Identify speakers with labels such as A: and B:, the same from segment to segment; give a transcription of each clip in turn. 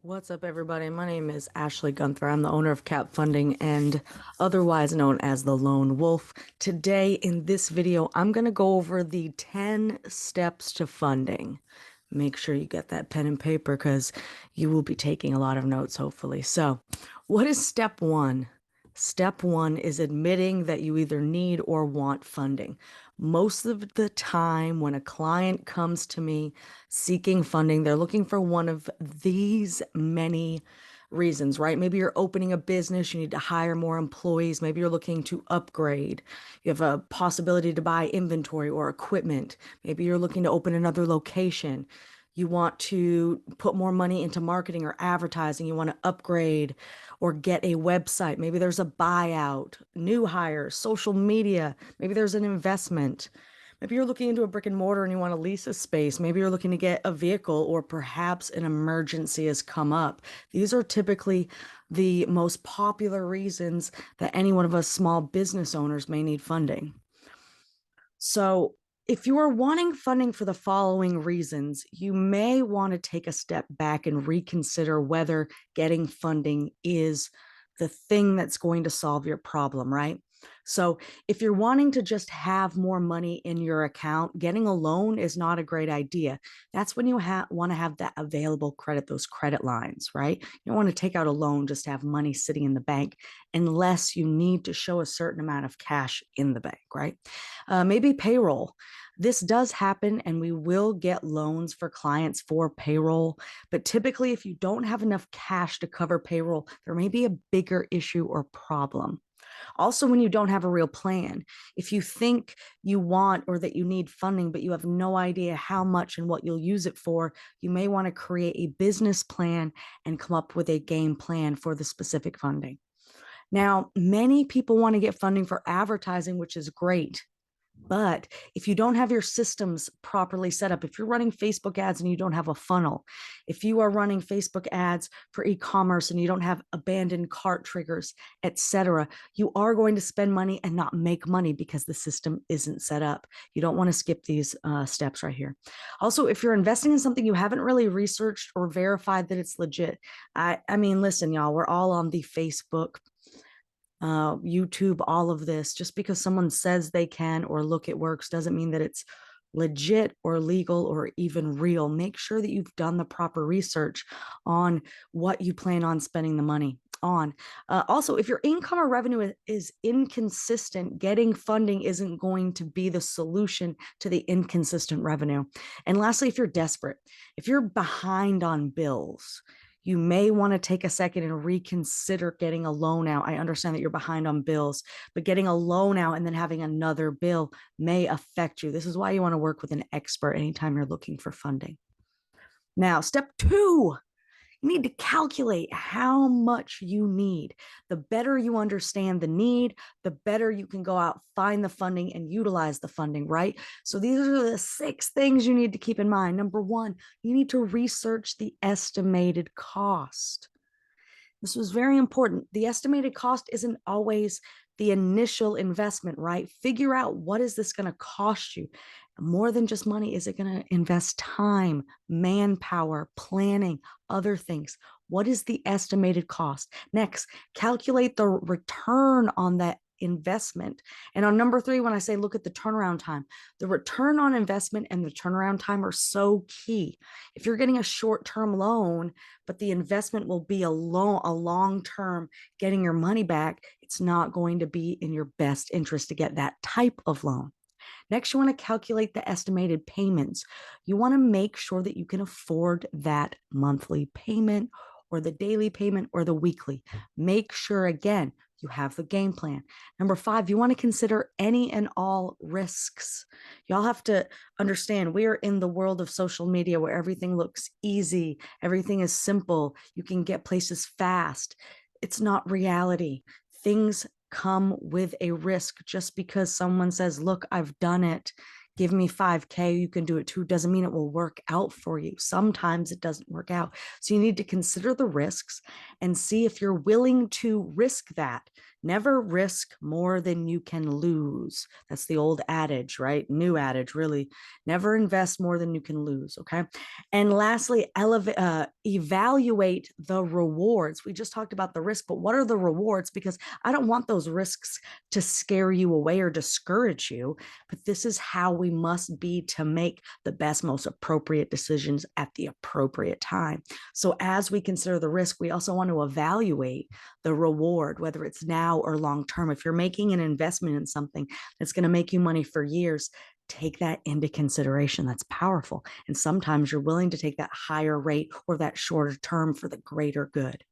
A: What's up, everybody? My name is Ashley Gunther. I'm the owner of Cap Funding and otherwise known as the Lone Wolf. Today, in this video, I'm going to go over the 10 steps to funding. Make sure you get that pen and paper because you will be taking a lot of notes, hopefully. So, what is step one? Step one is admitting that you either need or want funding. Most of the time, when a client comes to me seeking funding, they're looking for one of these many reasons, right? Maybe you're opening a business, you need to hire more employees. Maybe you're looking to upgrade. You have a possibility to buy inventory or equipment. Maybe you're looking to open another location. You want to put more money into marketing or advertising. You want to upgrade or get a website. Maybe there's a buyout, new hires, social media. Maybe there's an investment. Maybe you're looking into a brick and mortar and you want to lease a space. Maybe you're looking to get a vehicle or perhaps an emergency has come up. These are typically the most popular reasons that any one of us small business owners may need funding. So, if you are wanting funding for the following reasons, you may want to take a step back and reconsider whether getting funding is the thing that's going to solve your problem, right? So, if you're wanting to just have more money in your account, getting a loan is not a great idea. That's when you want to have that available credit, those credit lines, right? You don't want to take out a loan just to have money sitting in the bank unless you need to show a certain amount of cash in the bank, right? Maybe payroll. This does happen, and we will get loans for clients for payroll. But typically, if you don't have enough cash to cover payroll, there may be a bigger issue or problem. Also, when you don't have a real plan, if you think you want or that you need funding, but you have no idea how much and what you'll use it for, you may want to create a business plan and come up with a game plan for the specific funding. Now, many people want to get funding for advertising, which is great. But if you don't have your systems properly set up, if you're running Facebook ads and you don't have a funnel, if you are running Facebook ads for e-commerce and you don't have abandoned cart triggers, etc., you are going to spend money and not make money because the system isn't set up. You don't want to skip these steps right here. Also, if you're investing in something you haven't really researched or verified that it's legit, I mean, listen, y'all, we're all on the Facebook YouTube, all of this. Just because someone says they can or look it works doesn't mean that it's legit or legal or even real. Make sure that you've done the proper research on what you plan on spending the money on. Also, if your income or revenue is inconsistent, getting funding isn't going to be the solution to the inconsistent revenue. And lastly, if you're desperate, if you're behind on bills, you may want to take a second and reconsider getting a loan out. I understand that you're behind on bills, but getting a loan out and then having another bill may affect you. This is why you want to work with an expert anytime you're looking for funding. Now, step two, you need to calculate how much you need. The better you understand the need, the better you can go out, find the funding, and utilize the funding, right? So these are the 6 things you need to keep in mind. Number one, you need to research the estimated cost. This was very important. The estimated cost isn't always the initial investment, right? Figure out, what is this going to cost you? More than just money, is it going to invest time, manpower, planning, other things? What is the estimated cost? Next, calculate the return on that investment. And on number 3, when I say look at the turnaround time, the return on investment and the turnaround time are so key. If you're getting a short-term loan, but the investment will be a long-term getting your money back, it's not going to be in your best interest to get that type of loan. Next, you want to calculate the estimated payments. You want to make sure that you can afford that monthly payment or the daily payment or the weekly. Make sure, again, you have the game plan. Number 5, you want to consider any and all risks. Y'all have to understand, we are in the world of social media where everything looks easy, everything is simple, you can get places fast. It's not reality. Things come with a risk. Just because someone says, look, I've done it, give me 5K, you can do it too, doesn't mean it will work out for you. Sometimes it doesn't work out. So you need to consider the risks and see if you're willing to risk that. Never risk more than you can lose. That's the old adage, right? New adage, really. Never invest more than you can lose. Okay. And lastly, evaluate the rewards. We just talked about the risk, but what are the rewards? Because I don't want those risks to scare you away or discourage you, but this is how we must be to make the best, most appropriate decisions at the appropriate time. So as we consider the risk, we also want to evaluate the reward, whether it's now or long term. If you're making an investment in something that's going to make you money for years, take that into consideration. That's powerful. And sometimes you're willing to take that higher rate or that shorter term for the greater good.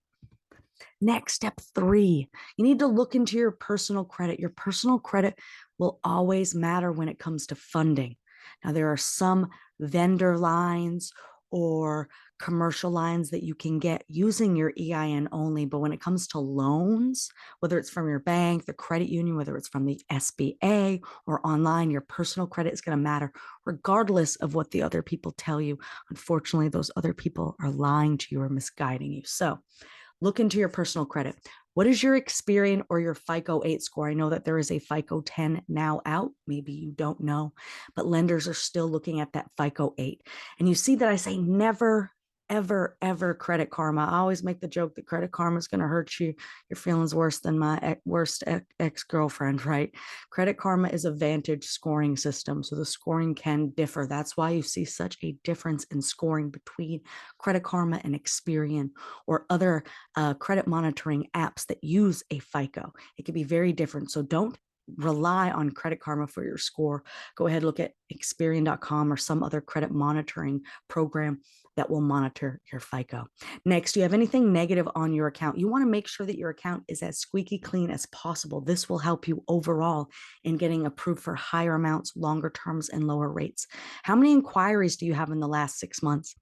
A: Next, step 3, you need to look into your personal credit. Your personal credit will always matter when it comes to funding. Now, there are some vendor lines or commercial lines that you can get using your EIN only, but when it comes to loans, whether it's from your bank, the credit union, whether it's from the SBA or online, your personal credit is going to matter regardless of what the other people tell you. Unfortunately, those other people are lying to you or misguiding you. So look into your personal credit. What is your Experian or your FICO 8 score? I know that there is a FICO 10 now out. Maybe you don't know, but lenders are still looking at that FICO 8. And you see that I say never, ever, ever Credit Karma. I always make the joke that Credit Karma is going to hurt you. Your feelings worse than my worst ex-girlfriend, right? Credit Karma is a Vantage scoring system, so the scoring can differ. That's why you see such a difference in scoring between Credit Karma and Experian or other credit monitoring apps that use a FICO. It can be very different. So don't rely on Credit Karma for your score. Go ahead, look at Experian.com or some other credit monitoring program that will monitor your FICO. Next, do you have anything negative on your account? You want to make sure that your account is as squeaky clean as possible. This will help you overall in getting approved for higher amounts, longer terms, and lower rates. How many inquiries do you have in the last 6 months?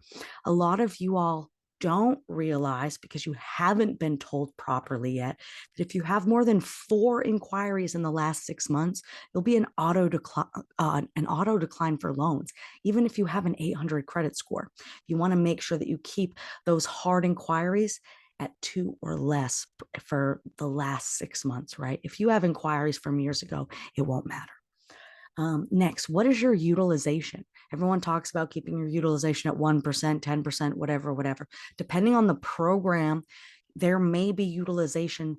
A: A lot of you all don't realize, because you haven't been told properly yet, that if you have more than 4 inquiries in the last 6 months, you'll be an auto decline for loans, even if you have an 800 credit score. You want to make sure that you keep those hard inquiries at 2 or less for the last 6 months, right? If you have inquiries from years ago, it won't matter. Next, what is your utilization? Everyone talks about keeping your utilization at 1%, 10%, whatever. Depending on the program, there may be utilization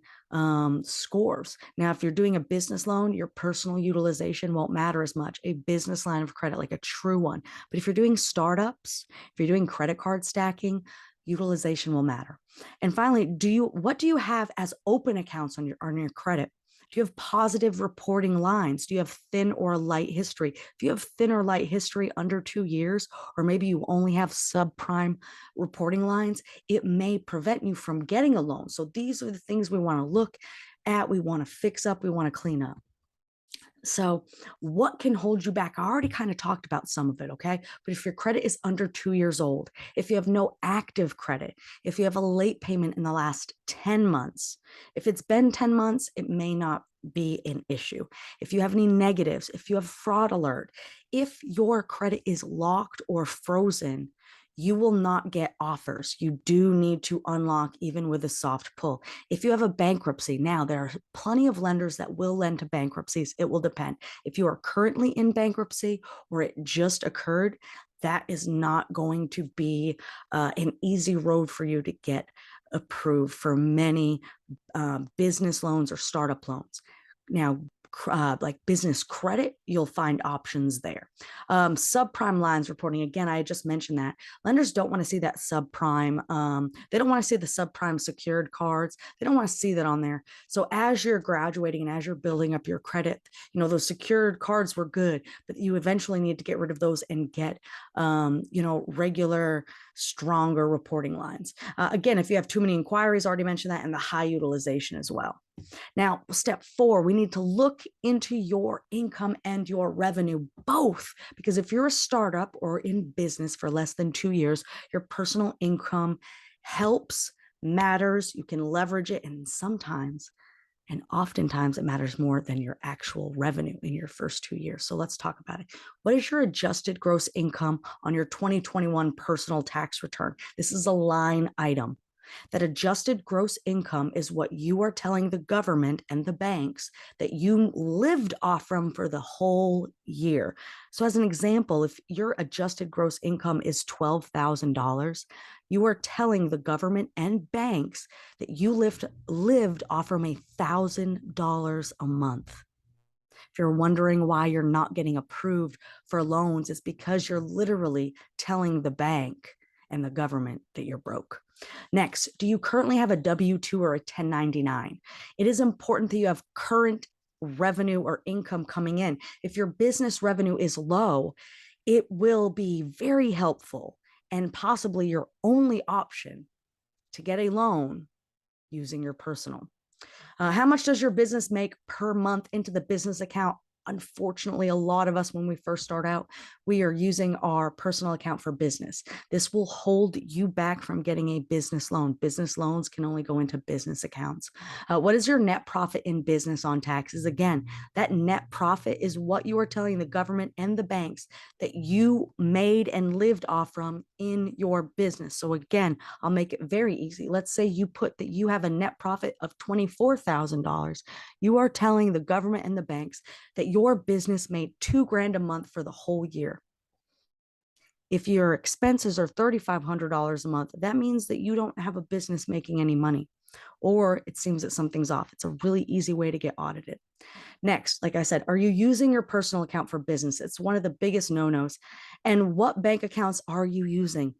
A: scores. Now, if you're doing a business loan, your personal utilization won't matter as much. A business line of credit, like a true one. But if you're doing startups, if you're doing credit card stacking, utilization will matter. And finally, what do you have as open accounts on your credit? Do you have positive reporting lines? Do you have thin or light history? If you have thin or light history under 2 years, or maybe you only have subprime reporting lines, it may prevent you from getting a loan. So these are the things we want to look at, we want to fix up, we want to clean up. So what can hold you back? I already kind of talked about some of it, okay? But if your credit is under 2 years old, if you have no active credit, if you have a late payment in the last 10 months, if it's been 10 months, it may not be an issue. If you have any negatives, if you have fraud alert, if your credit is locked or frozen, you will not get offers. You do need to unlock even with a soft pull. If you have a bankruptcy, now there are plenty of lenders that will lend to bankruptcies. It will depend. If you are currently in bankruptcy or it just occurred, that is not going to be an easy road for you to get approved for many business loans or startup loans. Now, like business credit, you'll find options there. Subprime lines reporting, again, I just mentioned that lenders don't want to see that subprime. They don't want to see the subprime secured cards. They don't want to see that on there. So as you're graduating and as you're building up your credit, those secured cards were good, but you eventually need to get rid of those and get, regular, stronger reporting lines. Again, if you have too many inquiries, already mentioned that, and the high utilization as well. Now, step 4, we need to look into your income and your revenue, both, because if you're a startup or in business for less than 2 years, your personal income helps, matters, you can leverage it, and sometimes and oftentimes it matters more than your actual revenue in your first 2 years. So let's talk about it. What is your adjusted gross income on your 2021 personal tax return? This is a line item. That adjusted gross income is what you are telling the government and the banks that you lived off from for the whole year. So as an example, if your adjusted gross income is $12,000, you are telling the government and banks that you lived off from $1,000 a month. If you're wondering why you're not getting approved for loans, it's because you're literally telling the bank and the government that you're broke. Next, do you currently have a W-2 or a 1099? It is important that you have current revenue or income coming in. If your business revenue is low, it will be very helpful and possibly your only option to get a loan using your personal. How much does your business make per month into the business account? Unfortunately, a lot of us, when we first start out, we are using our personal account for business. This will hold you back from getting a business loan. Business loans can only go into business accounts. What is your net profit in business on taxes? Again, that net profit is what you are telling the government and the banks that you made and lived off from in your business. So again, I'll make it very easy. Let's say you put that you have a net profit of $24,000. You are telling the government and the banks that your business made $2,000 a month for the whole year. If your expenses are $3,500 a month, that means that you don't have a business making any money, or it seems that something's off. It's a really easy way to get audited. Next, like I said, are you using your personal account for business? It's one of the biggest no-nos. And what bank accounts are you using?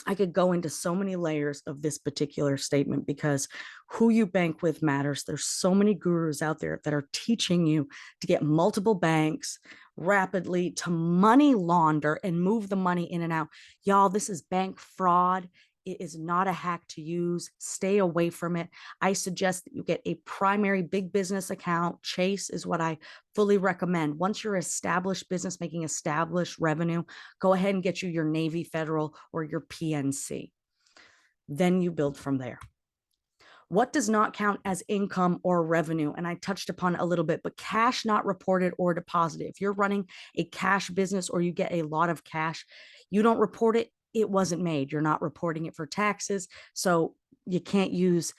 A: I could go into so many layers of this particular statement because who you bank with matters. There's so many gurus out there that are teaching you to get multiple banks rapidly, to money launder and move the money in and out. Y'all, this is bank fraud. It is not a hack to use. Stay away from it. I suggest that you get a primary big business account. Chase is what I fully recommend. Once you're established business, making established revenue, go ahead and get you your Navy Federal or your PNC. Then you build from there. What does not count as income or revenue? And I touched upon it a little bit, but cash not reported or deposited. If you're running a cash business or you get a lot of cash, you don't report it. It wasn't made. You're not reporting it for taxes. So you can't use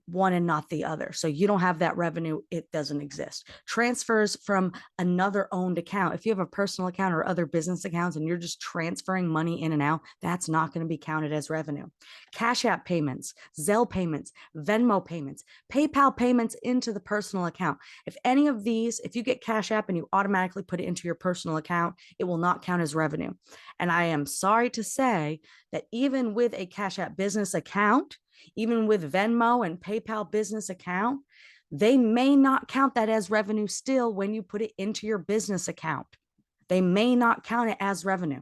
A: one and not the other. So you don't have that revenue. It doesn't exist. Transfers from another owned account. If you have a personal account or other business accounts and you're just transferring money in and out, that's not going to be counted as revenue. Cash App payments, Zelle payments, Venmo payments, PayPal payments into the personal account. If any of these, if you get Cash App and you automatically put it into your personal account, it will not count as revenue. And I am sorry to say that even with a Cash App business account, even with Venmo and PayPal business account, they may not count that as revenue still when you put it into your business account. They may not count it as revenue.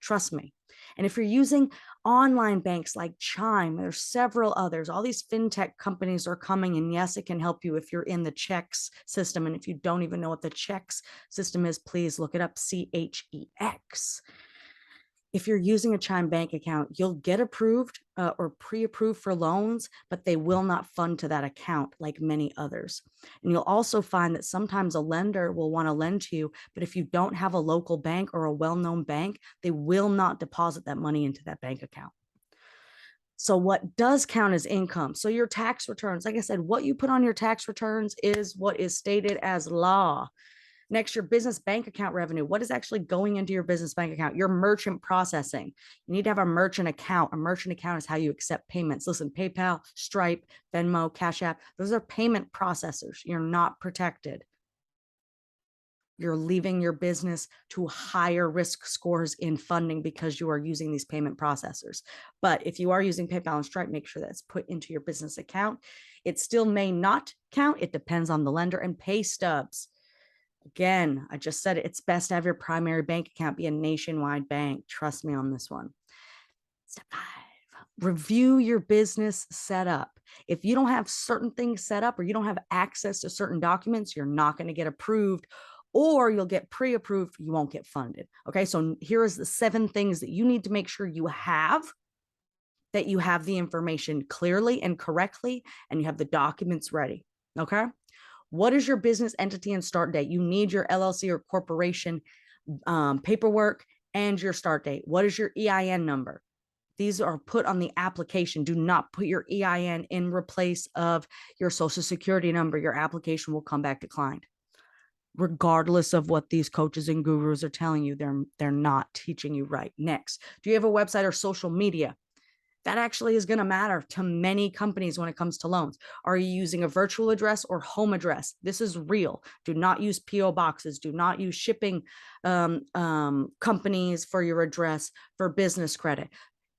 A: Trust me. And if you're using online banks like Chime, there's several others. All these fintech companies are coming, and yes, it can help you if you're in the checks system. And if you don't even know what the checks system is, please look it up, CHEX. If you're using a Chime bank account, you'll get approved or pre-approved for loans, but they will not fund to that account like many others. And you'll also find that sometimes a lender will want to lend to you, but if you don't have a local bank or a well-known bank, they will not deposit that money into that bank account. So what does count as income? So your tax returns, like I said, what you put on your tax returns is what is stated as law. Next, your business bank account revenue. What is actually going into your business bank account? Your merchant processing. You need to have a merchant account. A merchant account is how you accept payments. Listen, PayPal, Stripe, Venmo, Cash App, those are payment processors. You're not protected. You're leaving your business to higher risk scores in funding because you are using these payment processors. But if you are using PayPal and Stripe, make sure that's put into your business account. It still may not count. It depends on the lender. And pay stubs. Again, I just said it, it's best to have your primary bank account be a nationwide bank. Trust me on this one. Step 5, review your business setup. If you don't have certain things set up or you don't have access to certain documents, you're not going to get approved, or you'll get pre-approved, you won't get funded. Okay, so here is the 7 things that you need to make sure you have, that you have the information clearly and correctly, and you have the documents ready. Okay. What is your business entity and start date? You need your LLC or corporation paperwork and your start date. What is your EIN number? These are put on the application. Do not put your EIN in replace of your social security number. Your application will come back declined. Regardless of what these coaches and gurus are telling you, they're not teaching you right. Next, do you have a website or social media? That actually is going to matter to many companies when it comes to loans. Are you using a virtual address or home address? This is real. Do not use PO boxes. Do not use shipping companies for your address for business credit.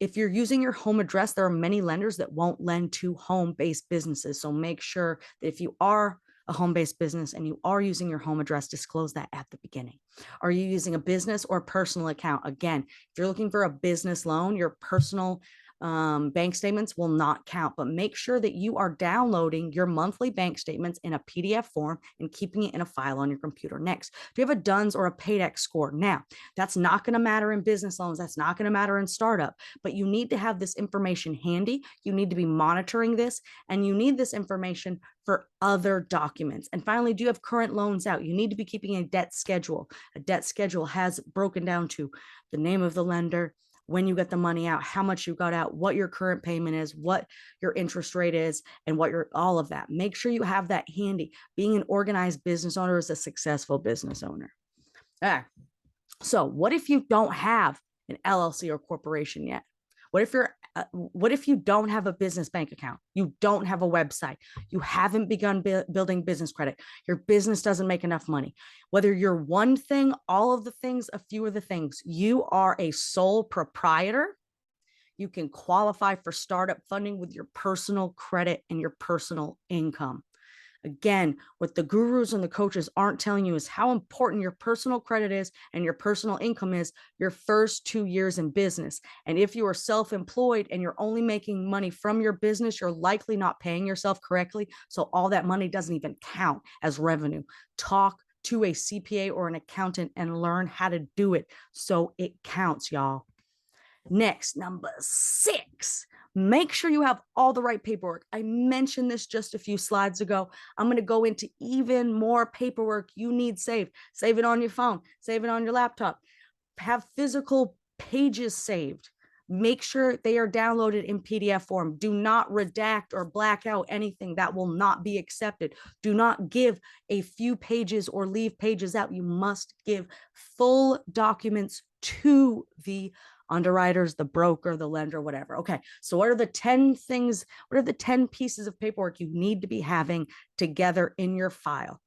A: If you're using your home address, there are many lenders that won't lend to home-based businesses. So make sure that if you are a home-based business and you are using your home address, disclose that at the beginning. Are you using a business or personal account? Again, if you're looking for a business loan, your personal bank statements will not count, but make sure that you are downloading your monthly bank statements in a PDF form and keeping it in a file on your computer. Next, do you have a DUNS or a PAYDEX score? Now, that's not going to matter in business loans. That's not going to matter in startup, but you need to have this information handy. You need to be monitoring this, and you need this information for other documents. And finally, do you have current loans out? You need to be keeping a debt schedule. A debt schedule has broken down to the name of the lender, when you get the money out, how much you got out, what your current payment is, what your interest rate is, and what your all of that. Make sure you have that handy. Being an organized business owner is a successful business owner. So what if you don't have an LLC or corporation yet? What if you don't have a business bank account? You don't have a website. You haven't begun building business credit. Your business doesn't make enough money. Whether you're one thing, all of the things, a few of the things, you are a sole proprietor. You can qualify for startup funding with your personal credit and your personal income. Again, what the gurus and the coaches aren't telling you is how important your personal credit is and your personal income is your first 2 years in business. And if you are self-employed and you're only making money from your business, you're likely not paying yourself correctly. So all that money doesn't even count as revenue. Talk to a CPA or an accountant and learn how to do it so it counts, y'all. Next, number 6, make sure you have all the right paperwork. I mentioned this just a few slides ago. I'm going to go into even more paperwork you need saved. Save it on your phone, save it on your laptop, have physical pages saved. Make sure they are downloaded in PDF form. Do not redact or black out anything. That will not be accepted. Do not give a few pages or leave pages out. You must give full documents to the underwriters, the broker, the lender, whatever. Okay, so what are the 10 things, what are the 10 pieces of paperwork you need to be having together in your file?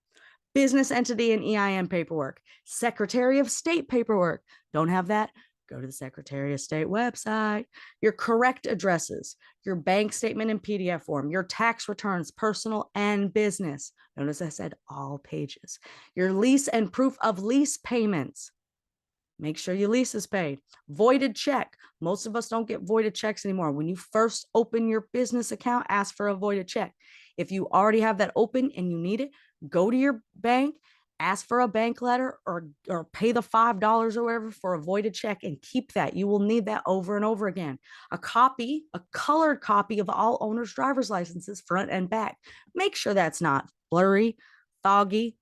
A: Business entity and EIN paperwork, Secretary of State paperwork. Don't have that? Go to the Secretary of State website. Your correct addresses, your bank statement in PDF form, your tax returns, personal and business. Notice I said all pages. Your lease and proof of lease payments. Make sure your lease is paid. Voided check. Most of us don't get voided checks anymore. When you first open your business account, ask for a voided check. If you already have that open and you need it, go to your bank, ask for a bank letter, or pay the $5 or whatever for a voided check and keep that. You will need that over and over again. A copy, a colored copy of all owners' driver's licenses, front and back. Make sure that's not blurry, foggy,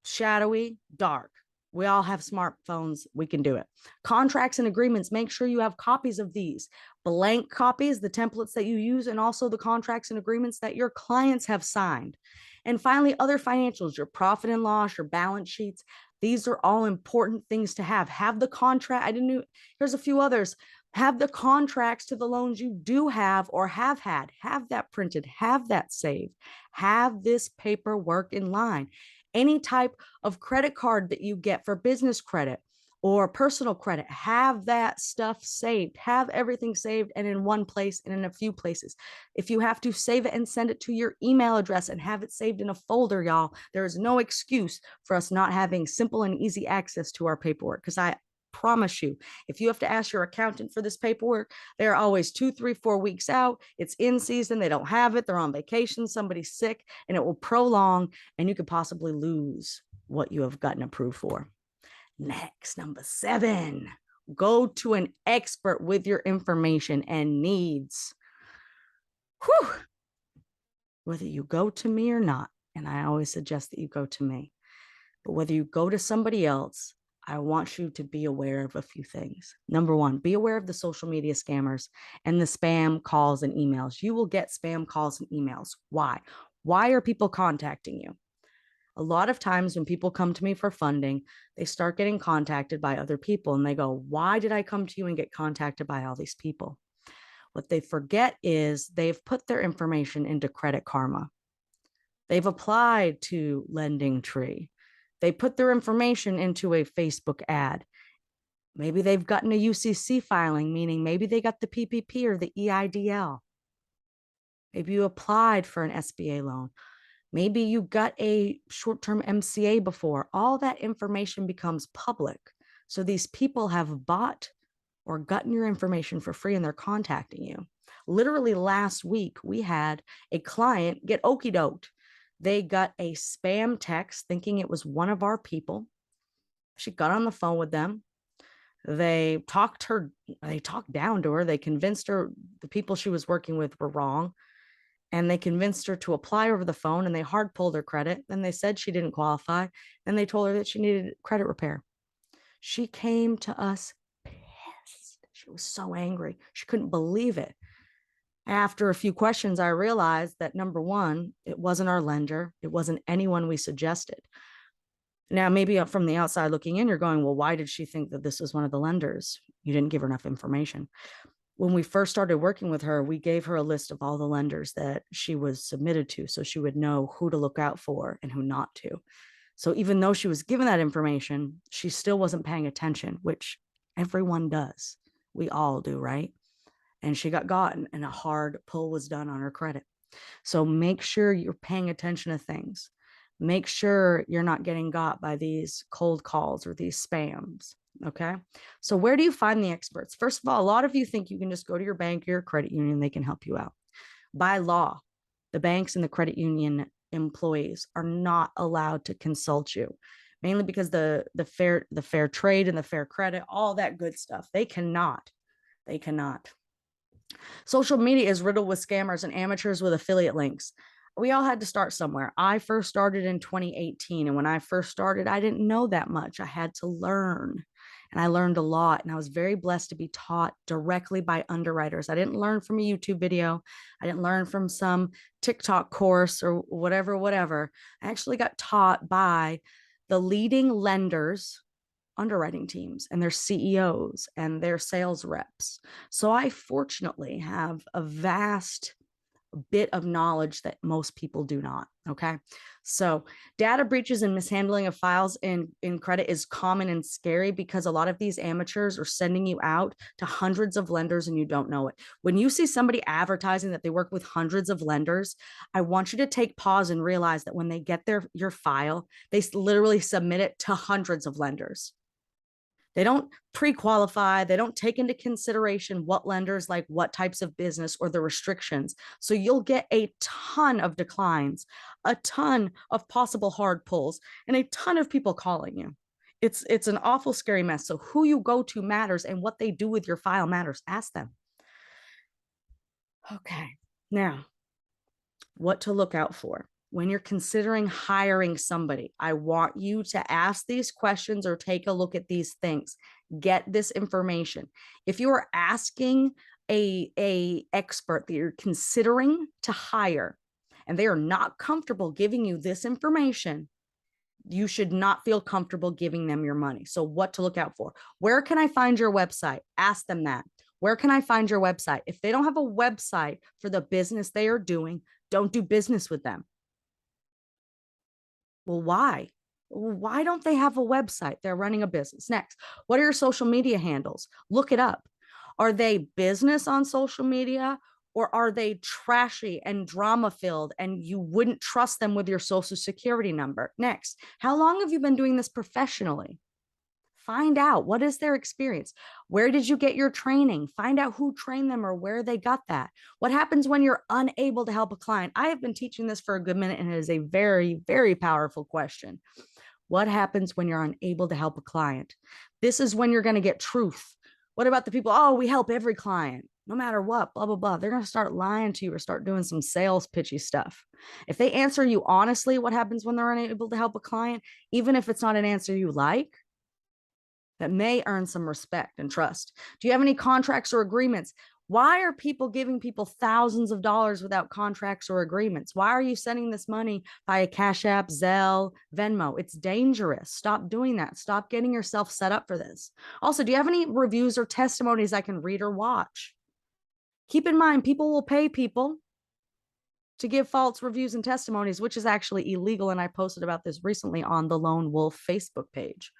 A: shadowy, dark. We all have smartphones. We can do it. Contracts and agreements. Make sure you have copies of these. Blank copies, the templates that you use, and also the contracts and agreements that your clients have signed. And finally, other financials, your profit and loss, your balance sheets. These are all important things to have. Have the contract. Here's a few others. Have the contracts to the loans you do have or have had. Have that printed. Have that saved. Have this paperwork in line. Any type of credit card that you get for business credit or personal credit, have that stuff saved. Have everything saved and in one place and in a few places. If you have to, save it and send it to your email address and have it saved in a folder, y'all. There is no excuse for us not having simple and easy access to our paperwork, because I promise you, if you have to ask your accountant for this paperwork, they're always 2, 3, 4 weeks out. It's in season. They don't have it. They're on vacation. Somebody's sick, and it will prolong, and you could possibly lose what you have gotten approved for. Next, number 7, go to an expert with your information and needs. Whew. Whether you go to me or not, and I always suggest that you go to me, but whether you go to somebody else, I want you to be aware of a few things. Number one, be aware of the social media scammers and the spam calls and emails. You will get spam calls and emails. Why? Why are people contacting you? A lot of times when people come to me for funding, they start getting contacted by other people and they go, why did I come to you and get contacted by all these people? What they forget is they've put their information into Credit Karma. They've applied to Lending Tree. They put their information into a Facebook ad. Maybe they've gotten a UCC filing, meaning maybe they got the PPP or the EIDL. Maybe you applied for an SBA loan. Maybe you got a short-term MCA before. All that information becomes public. So these people have bought or gotten your information for free and they're contacting you. Literally last week, we had a client get okey doked. They got a spam text thinking it was one of our people. She got on the phone with them. They talked down to her. They convinced her the people she was working with were wrong. And they convinced her to apply over the phone and they hard pulled her credit. Then they said she didn't qualify. Then they told her that she needed credit repair. She came to us pissed. She was so angry. She couldn't believe it. After a few questions, I realized that number one, it wasn't our lender. It wasn't anyone we suggested. Now, maybe from the outside looking in, you're going, well, why did she think that this was one of the lenders? You didn't give her enough information. When we first started working with her, we gave her a list of all the lenders that she was submitted to so she would know who to look out for and who not to. So even though she was given that information, she still wasn't paying attention, which everyone does. We all do, right? And she got gotten and a hard pull was done on her credit. So make sure you're paying attention to things. Make sure you're not getting got by these cold calls or these spams. Okay. So where do you find the experts? First of all, a lot of you think you can just go to your bank or your credit union, they can help you out. By law, the banks and the credit union employees are not allowed to consult you, mainly because the fair trade and the fair credit, all that good stuff. They cannot. Social media is riddled with scammers and amateurs with affiliate links. We all had to start somewhere. I first started in 2018. And when I first started, I didn't know that much. I had to learn. And I learned a lot. And I was very blessed to be taught directly by underwriters. I didn't learn from a YouTube video. I didn't learn from some TikTok course or whatever. I actually got taught by the leading lenders, underwriting teams and their CEOs and their sales reps. So I fortunately have a vast bit of knowledge that most people do not. Okay. So data breaches and mishandling of files in credit is common and scary because a lot of these amateurs are sending you out to hundreds of lenders and you don't know it. When you see somebody advertising that they work with hundreds of lenders, I want you to take pause and realize that when they get your file, they literally submit it to hundreds of lenders. They don't pre-qualify. They don't take into consideration what lenders like what types of business or the restrictions. So you'll get a ton of declines, a ton of possible hard pulls, and a ton of people calling you. It's an awful scary mess. So who you go to matters and what they do with your file matters. Ask them. Okay. Now, what to look out for. When you're considering hiring somebody, I want you to ask these questions or take a look at these things. Get this information. If you are asking a expert that you're considering to hire and they are not comfortable giving you this information, you should not feel comfortable giving them your money. So what to look out for? Where can I find your website? Ask them that. Where can I find your website? If they don't have a website for the business they are doing, don't do business with them. Well, why? Why don't they have a website? They're running a business. Next, what are your social media handles? Look it up. Are they business on social media or are they trashy and drama filled and you wouldn't trust them with your social security number? Next, how long have you been doing this professionally? Find out what is their experience. Where did you get your training? Find out who trained them or where they got that. What happens when you're unable to help a client? I have been teaching this for a good minute and it is a very, very powerful question. What happens when you're unable to help a client? This is when you're going to get truth. What about the people? Oh, we help every client, no matter what, blah, blah, blah. They're going to start lying to you or start doing some sales pitchy stuff. If they answer you honestly, what happens when they're unable to help a client, even if it's not an answer you like, that may earn some respect and trust? Do you have any contracts or agreements? Why are people giving people thousands of dollars without contracts or agreements? Why are you sending this money via Cash App, Zelle, Venmo? It's dangerous. Stop doing that. Stop getting yourself set up for this. Also, do you have any reviews or testimonies I can read or watch? Keep in mind, people will pay people to give false reviews and testimonies, which is actually illegal. And I posted about this recently on the Lone Wolf Facebook page.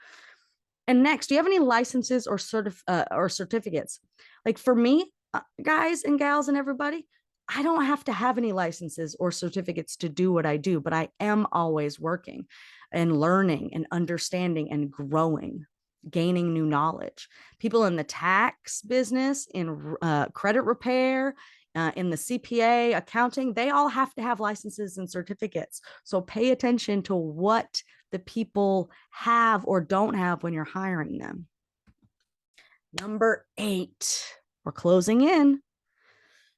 A: And next, do you have any licenses or certificates? Like for me, guys and gals and everybody, I don't have to have any licenses or certificates to do what I do, but I am always working and learning and understanding and growing, gaining new knowledge. People in the tax business, in credit repair, in the CPA, accounting, they all have to have licenses and certificates. So pay attention to what the people have or don't have when you're hiring them. Number 8, we're closing in.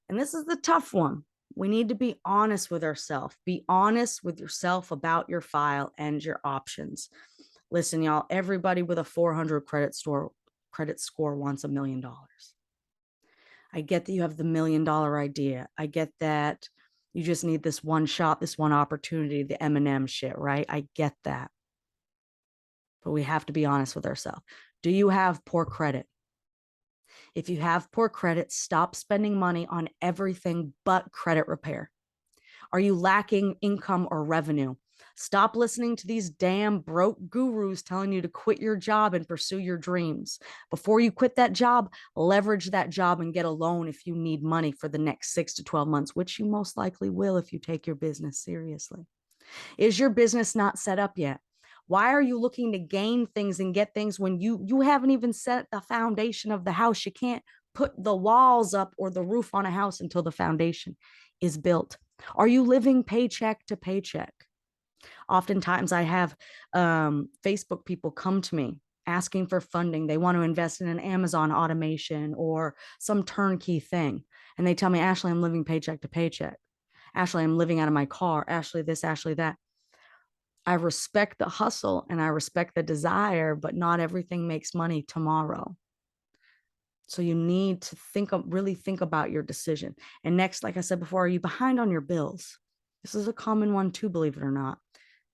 A: And this is the tough one. We need to be honest with ourselves. Be honest with yourself about your file and your options. Listen, y'all, everybody with a 400 credit score wants $1 million. I get that you have the $1 million idea. I get that you just need this one shot, this one opportunity, the M&M shit, right? I get that. But we have to be honest with ourselves. Do you have poor credit? If you have poor credit, stop spending money on everything but credit repair. Are you lacking income or revenue? Stop listening to these damn broke gurus telling you to quit your job and pursue your dreams. Before you quit that job, leverage that job and get a loan if you need money for the next 6 to 12 months, which you most likely will if you take your business seriously. Is your business not set up yet? Why are you looking to gain things and get things when you haven't even set the foundation of the house? You can't put the walls up or the roof on a house until the foundation is built. Are you living paycheck to paycheck? Oftentimes I have Facebook people come to me asking for funding. They want to invest in an Amazon automation or some turnkey thing. And they tell me, Ashley, I'm living paycheck to paycheck. Ashley, I'm living out of my car. Ashley, this, Ashley, that. I respect the hustle and I respect the desire, but not everything makes money tomorrow. So you need to really think about your decision. And next, like I said before, are you behind on your bills? This is a common one too, believe it or not.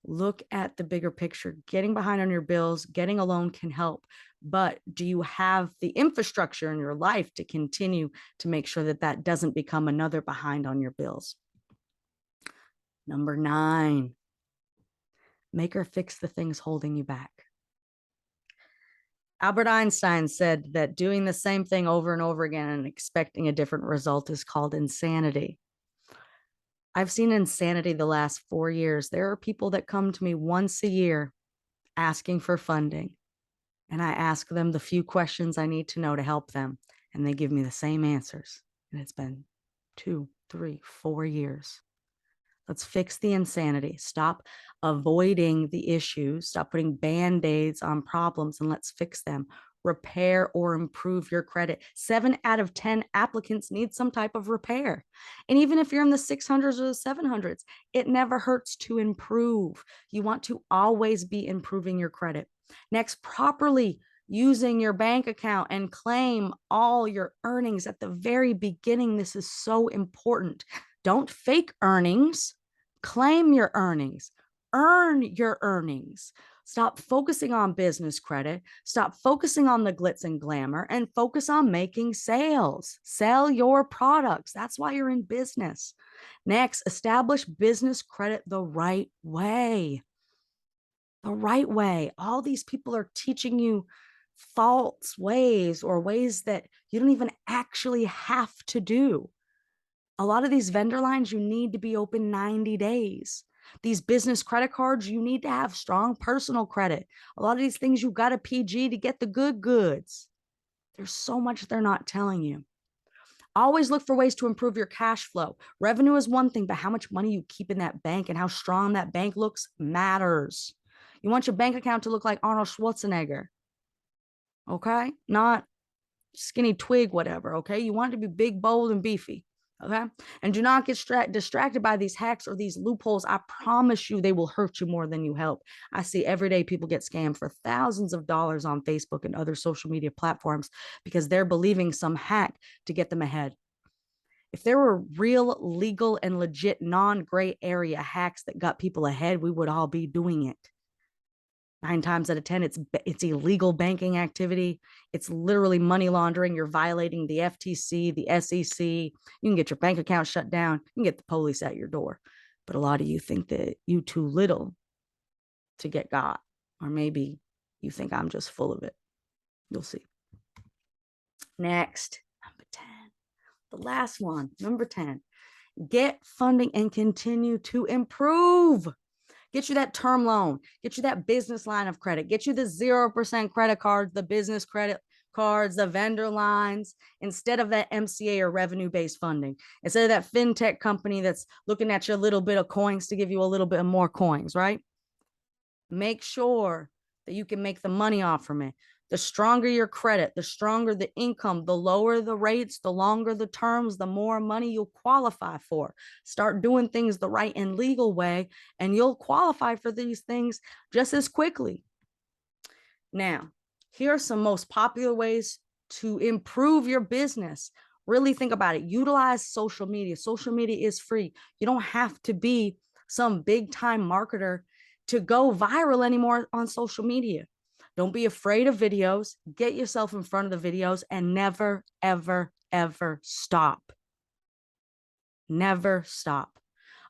A: Look at the bigger picture. Getting behind on your bills, getting a loan can help, but do you have the infrastructure in your life to continue to make sure that that doesn't become another behind on your bills? Number 9, make or fix the things holding you back. Albert Einstein said that doing the same thing over and over again and expecting a different result is called insanity. I've seen insanity the last 4 years. There are people that come to me once a year asking for funding, and I ask them the few questions I need to know to help them, and they give me the same answers. And it's been 2, 3, 4 years. Let's fix the insanity. Stop avoiding the issues. Stop putting band-aids on problems, and let's fix them. Repair or improve your credit. 7 out of 10 applicants need some type of repair. And even if you're in the 600s or the 700s, it never hurts to improve. You want to always be improving your credit. Next, properly using your bank account and claim all your earnings at the very beginning. This is so important. Don't fake earnings. Claim your earnings. Earn your earnings. Stop focusing on business credit. Stop focusing on the glitz and glamour and focus on making sales. Sell your products. That's why you're in business. Next, establish business credit the right way. The right way. All these people are teaching you false ways or ways that you don't even actually have to do. A lot of these vendor lines, you need to be open 90 days. These business credit cards, you need to have strong personal credit. A lot of these things, you got a PG to get the good goods. There's so much they're not telling you. Always look for ways to improve your cash flow. Revenue is one thing, but how much money you keep in that bank and how strong that bank looks matters. You want your bank account to look like Arnold Schwarzenegger. Okay? Not skinny twig, whatever. Okay? You want it to be big, bold, and beefy. Okay. And do not get distracted by these hacks or these loopholes. I promise you, they will hurt you more than you help. I see every day people get scammed for thousands of dollars on Facebook and other social media platforms because they're believing some hack to get them ahead. If there were real, legal, and legit non-gray area hacks that got people ahead, we would all be doing it. 9 times out of 10, it's illegal banking activity. It's literally money laundering. You're violating the FTC, the SEC. You can get your bank account shut down. You can get the police at your door. But a lot of you think that you too little to get got. Or maybe you think I'm just full of it. You'll see. Next, number 10. The last one, number 10. Get funding and continue to improve. Get you that term loan, get you that business line of credit, get you the 0% credit cards, the business credit cards, the vendor lines, instead of that MCA or revenue-based funding. Instead of that fintech company that's looking at your little bit of coins to give you a little bit more coins, right? Make sure that you can make the money off from it. The stronger your credit, the stronger the income, the lower the rates, the longer the terms, the more money you'll qualify for. Start doing things the right and legal way, and you'll qualify for these things just as quickly. Now, here are some most popular ways to improve your business. Really think about it. Utilize social media. Social media is free. You don't have to be some big time marketer to go viral anymore on social media. Don't be afraid of videos. Get yourself in front of the videos and never, ever, ever stop. Never stop.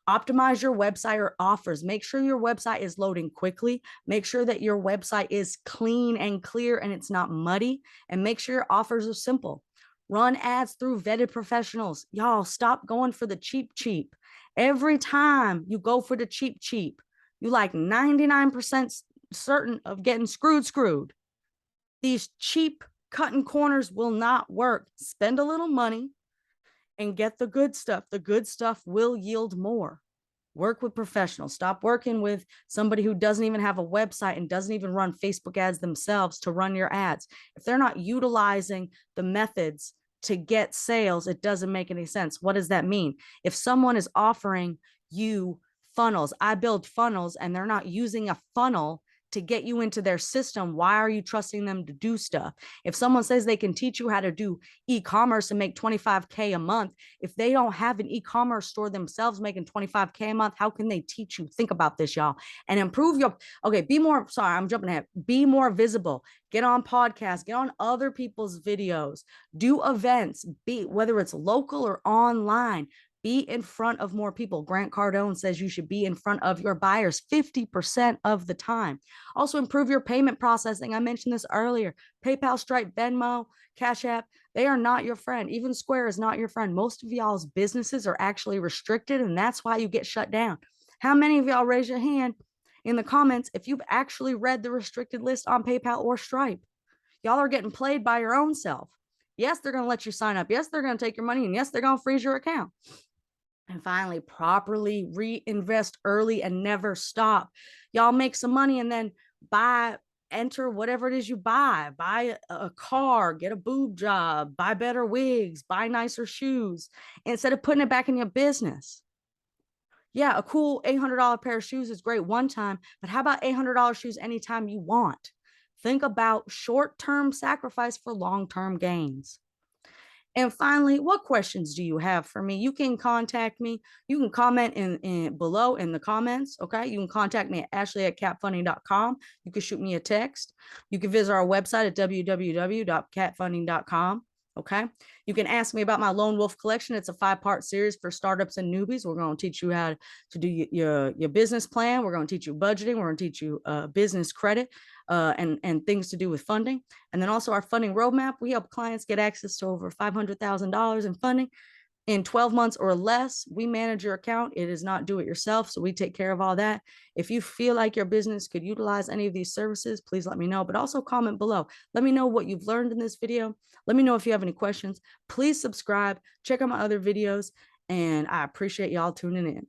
A: Optimize your website or offers. Make sure your website is loading quickly. Make sure that your website is clean and clear and it's not muddy. And make sure your offers are simple. Run ads through vetted professionals. Y'all, stop going for the cheap. Every time you go for the cheap, you like 99% certain of getting screwed. These cheap cutting corners will not work. Spend a little money and get the good stuff. The good stuff will yield more. Work with professionals. Stop working with somebody who doesn't even have a website and doesn't even run Facebook ads themselves to run your ads. If they're not utilizing the methods to get sales, it doesn't make any sense. What does that mean? If someone is offering you funnels, I build funnels, and they're not using a funnel to get you into their system, why are you trusting them to do stuff? If someone says they can teach you how to do e-commerce and make 25K a month, if they don't have an e-commerce store themselves making 25K a month, how can they teach you? Think about this, y'all, and improve your, okay, be more, sorry, I'm jumping ahead. Be more visible. Get on podcasts, get on other people's videos, do events, whether it's local or online. Be in front of more people. Grant Cardone says you should be in front of your buyers 50% of the time. Also, improve your payment processing. I mentioned this earlier. PayPal, Stripe, Venmo, Cash App, they are not your friend. Even Square is not your friend. Most of y'all's businesses are actually restricted, and that's why you get shut down. How many of y'all raise your hand in the comments if you've actually read the restricted list on PayPal or Stripe? Y'all are getting played by your own self. Yes, they're going to let you sign up. Yes, they're going to take your money, and yes, they're going to freeze your account. And finally, properly reinvest early and never stop. Y'all make some money and then enter whatever it is you buy a car, get a boob job, buy better wigs, buy nicer shoes, instead of putting it back in your business. Yeah, a cool $800 pair of shoes is great one time, but how about $800 shoes anytime you want? Think about short-term sacrifice for long-term gains. And finally, what questions do you have for me? You can contact me. You can comment in below in the comments. Okay. You can contact me at ashley@catfunding.com. You can shoot me a text. You can visit our website at www.catfunding.com. Okay. You can ask me about my Lone Wolf collection. It's a 5-part series for startups and newbies. We're going to teach you how to do your business plan. We're going to teach you budgeting. We're going to teach you business credit and things to do with funding. And then also our funding roadmap. We help clients get access to over $500,000 in funding in 12 months or less. We manage your account. It is not do it yourself. So we take care of all that. If you feel like your business could utilize any of these services, please let me know, but also comment below. Let me know what you've learned in this video. Let me know if you have any questions. Please subscribe, check out my other videos, and I appreciate y'all tuning in.